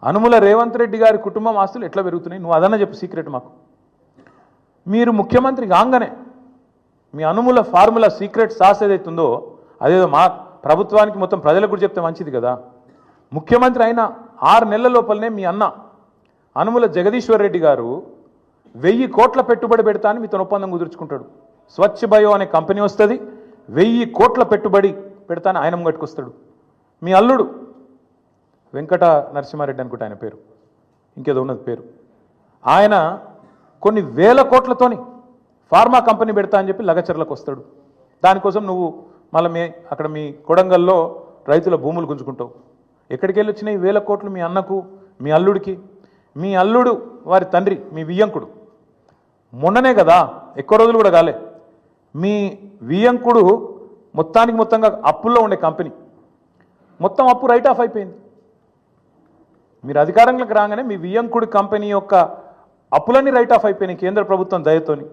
అనుముల రేవంత్ రెడ్డి గారి కుటుంబం ఆస్తులు ఎట్లా పెరుగుతున్నాయి నువ్వు అదన్నా చెప్పు సీక్రెట్ మాకు. మీరు ముఖ్యమంత్రి కాగానే మీ అనుముల ఫార్ములా సీక్రెట్ సాస్ ఏదైతుందో అదేదో మా ప్రభుత్వానికి మొత్తం ప్రజలకు కూడా చెప్తే మంచిది కదా. ముఖ్యమంత్రి అయిన 6 నెలల లోపలనే మీ అన్న అనుముల జగదీశ్వర్ రెడ్డి గారు 1000 కోట్ల పెట్టుబడి పెడతా అని మీతో ఒప్పందం కుదుర్చుకుంటాడు. స్వచ్ఛ బయో అనే కంపెనీ వస్తుంది, 1000 కోట్ల పెట్టుబడి పెడతా అని ఆయన ముంగట్టుకొస్తాడు. మీ అల్లుడు వెంకట నరసింహారెడ్డి అనుకుంటే ఆయన పేరు, ఇంకేదో ఉన్నది పేరు, ఆయన కొన్ని వేల కోట్లతోని ఫార్మా కంపెనీ పెడతా అని చెప్పి లగచర్లకు వస్తాడు. దానికోసం నువ్వు మళ్ళీ అక్కడ మీ కొడంగల్లో రైతుల భూములు గుంజుకుంటావు. ఎక్కడికి వెళ్ళి వచ్చినాయి వేల కోట్లు మీ అన్నకు మీ అల్లుడికి? మీ అల్లుడు వారి తండ్రి మీ వియ్యంకుడు మొన్ననే కదా, ఎక్కువ రోజులు కూడా కాలే, మీ వియ్యంకుడు మొత్తంగా అప్పుల్లో ఉండే కంపెనీ మొత్తం అప్పు రైట్ ఆఫ్ అయిపోయింది. మీరు అధికారంలోకి రాగానే మీ వియ్యంకుడి కంపెనీ యొక్క అప్పులన్నీ రైట్ ఆఫ్ అయిపోయినాయి కేంద్ర ప్రభుత్వం దయతోని.